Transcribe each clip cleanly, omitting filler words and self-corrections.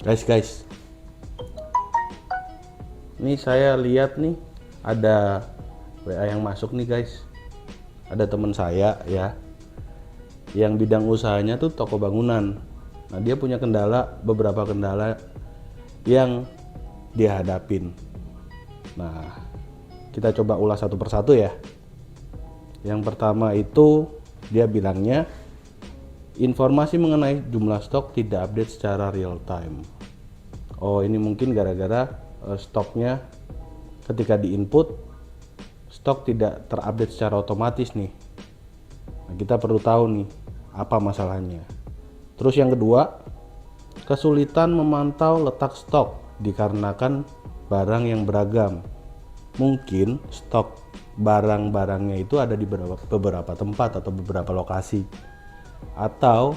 Guys, ini saya lihat nih ada WA yang masuk nih guys. Ada teman saya ya, yang bidang usahanya tuh toko bangunan. Nah, dia punya beberapa kendala yang dia hadapin. Nah, kita coba ulas satu persatu ya. Yang pertama itu dia bilangnya informasi mengenai jumlah stok tidak update secara real time. Oh, ini mungkin gara-gara stoknya ketika diinput stok tidak terupdate secara otomatis nih. Nah, kita perlu tahu nih apa masalahnya. Terus yang kedua, kesulitan memantau letak stok dikarenakan barang yang beragam. Mungkin stok barang-barangnya itu ada di beberapa tempat atau beberapa lokasi. Atau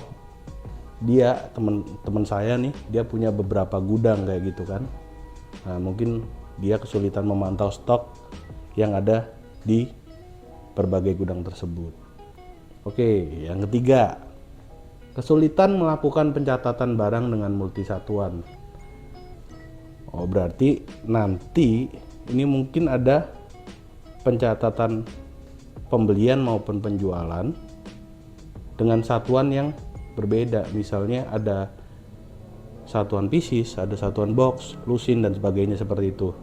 dia teman saya nih, dia punya beberapa gudang kayak gitu kan. Nah, mungkin dia kesulitan memantau stok yang ada di berbagai gudang tersebut. Oke, yang ketiga, kesulitan melakukan pencatatan barang dengan multisatuan. Oh, berarti nanti ini mungkin ada pencatatan pembelian maupun penjualan dengan satuan yang berbeda. Misalnya ada satuan pieces, ada satuan box, lusin dan sebagainya seperti itu.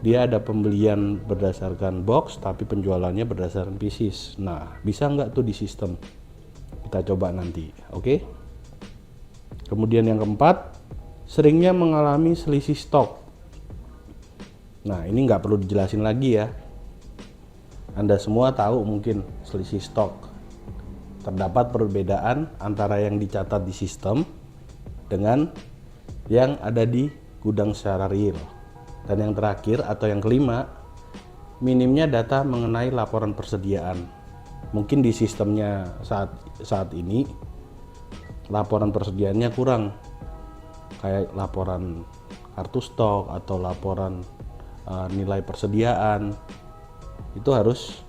Dia ada pembelian berdasarkan box tapi penjualannya berdasarkan pieces. Nah, bisa nggak tuh di sistem? Kita coba nanti, oke? Kemudian yang keempat, seringnya mengalami selisih stok. Nah, ini nggak perlu dijelasin lagi ya. Anda semua tahu mungkin selisih stok. Terdapat perbedaan antara yang dicatat di sistem dengan yang ada di gudang secara real. Dan yang terakhir atau yang kelima, minimnya data mengenai laporan persediaan. Mungkin di sistemnya saat ini laporan persediaannya kurang, kayak laporan kartu stok atau laporan nilai persediaan. Itu harus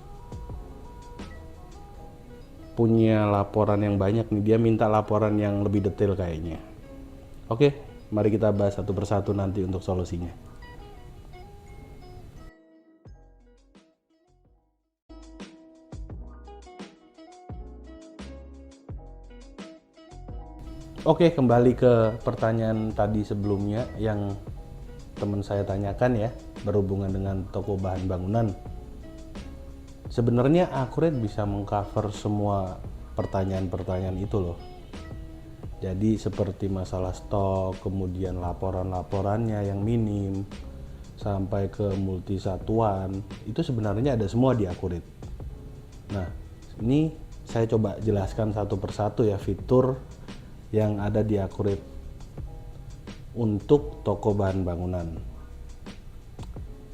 punya laporan yang banyak nih. Dia minta laporan yang lebih detail kayaknya. Oke, mari kita bahas satu persatu nanti untuk solusinya. Oke, kembali ke pertanyaan tadi sebelumnya yang teman saya tanyakan ya, berhubungan dengan toko bahan bangunan. Sebenarnya Accurate bisa mengcover semua pertanyaan-pertanyaan itu loh. Jadi seperti masalah stok, kemudian laporan-laporannya yang minim, sampai ke multisatuan, itu sebenarnya ada semua di Accurate. Nah, ini saya coba jelaskan satu persatu ya fitur yang ada di Accurate untuk toko bahan bangunan.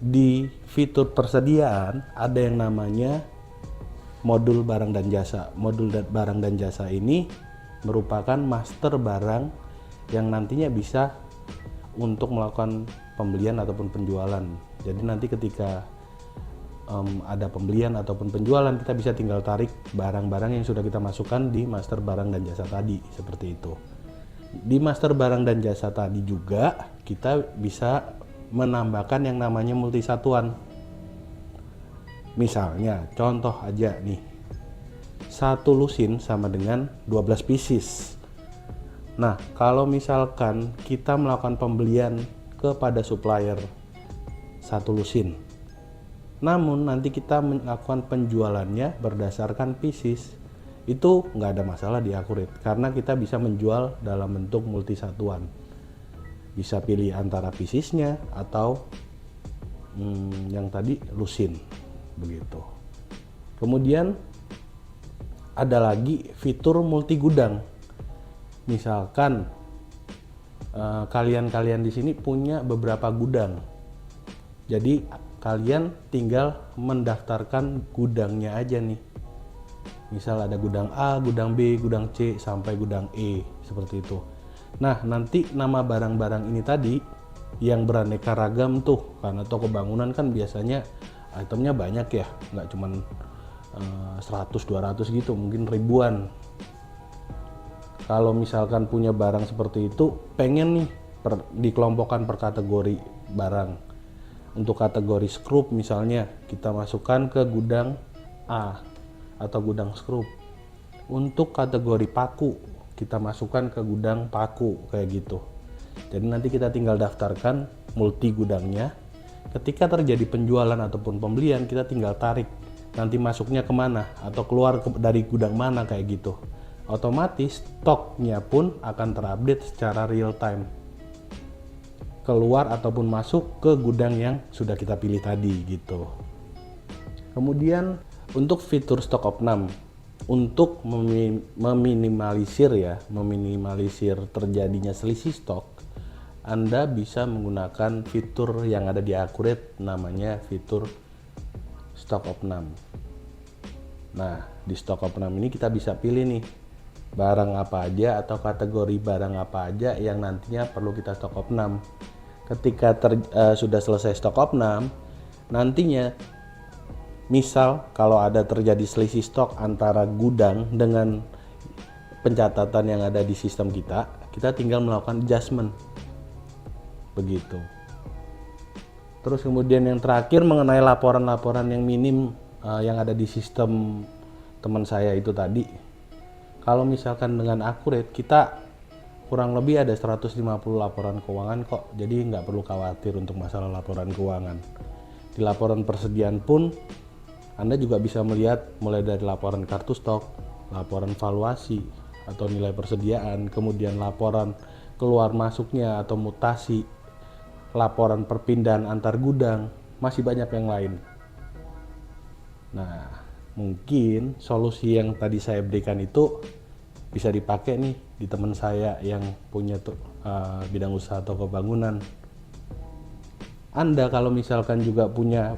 Di fitur persediaan ada yang namanya modul barang dan jasa. Modul barang dan jasa ini merupakan master barang yang nantinya bisa untuk melakukan pembelian ataupun penjualan. Jadi nanti ketika ada pembelian ataupun penjualan, kita bisa tinggal tarik barang-barang yang sudah kita masukkan di master barang dan jasa tadi, seperti itu. Di master barang dan jasa tadi juga kita bisa menambahkan yang namanya multisatuan. Misalnya, contoh aja nih, satu lusin sama dengan 12 pieces. Nah, kalau misalkan kita melakukan pembelian kepada supplier satu lusin, namun nanti kita melakukan penjualannya berdasarkan pieces, itu nggak ada masalah di Accurate karena kita bisa menjual dalam bentuk multisatuan. Bisa pilih antara piecesnya atau yang tadi lusin begitu. Kemudian ada lagi fitur multi gudang. Misalkan kalian di sini punya beberapa gudang, jadi kalian tinggal mendaftarkan gudangnya aja nih. Misal ada gudang A, gudang B, gudang C sampai gudang E seperti itu. Nah, nanti nama barang-barang ini tadi yang beraneka ragam tuh, karena toko bangunan kan biasanya itemnya banyak ya, nggak cuman 100, 200 gitu, mungkin ribuan. Kalau misalkan punya barang seperti itu, pengen nih dikelompokkan per kategori barang. Untuk kategori skrup misalnya, kita masukkan ke gudang A atau gudang skrup. Untuk kategori paku, kita masukkan ke gudang paku, kayak gitu. Jadi nanti kita tinggal daftarkan multi gudangnya. Ketika terjadi penjualan ataupun pembelian, kita tinggal tarik nanti masuknya kemana atau keluar dari gudang mana, kayak gitu. Otomatis stoknya pun akan terupdate secara real time, keluar ataupun masuk ke gudang yang sudah kita pilih tadi gitu. Kemudian untuk fitur stock opnam, untuk meminimalisir terjadinya selisih stok, Anda bisa menggunakan fitur yang ada di Accurate, namanya fitur stock opnam. Nah, di stock opnam ini kita bisa pilih nih barang apa aja atau kategori barang apa aja yang nantinya perlu kita stock opnam. Ketika sudah selesai stock opnam, nantinya misal kalau ada terjadi selisih stok antara gudang dengan pencatatan yang ada di sistem kita tinggal melakukan adjustment. Begitu. Terus kemudian yang terakhir mengenai laporan-laporan yang minim yang ada di sistem teman saya itu tadi. Kalau misalkan dengan Accurate, kita kurang lebih ada 150 laporan keuangan kok. Jadi nggak perlu khawatir untuk masalah laporan keuangan. Di laporan persediaan pun Anda juga bisa melihat mulai dari laporan kartu stok, laporan valuasi atau nilai persediaan, kemudian laporan keluar masuknya atau mutasi, laporan perpindahan antar gudang, masih banyak yang lain. Nah, mungkin solusi yang tadi saya berikan itu bisa dipakai nih di teman saya yang punya bidang usaha toko bangunan. Anda kalau misalkan juga punya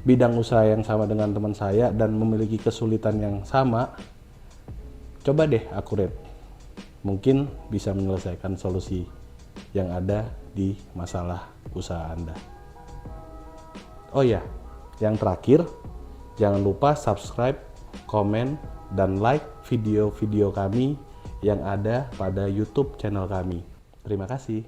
bidang usaha yang sama dengan teman saya dan memiliki kesulitan yang sama, coba deh Accurate. Mungkin bisa menyelesaikan solusi yang ada di masalah usaha Anda. Oh ya, yang terakhir, jangan lupa subscribe, komen, dan like video-video kami yang ada pada YouTube channel kami. Terima kasih.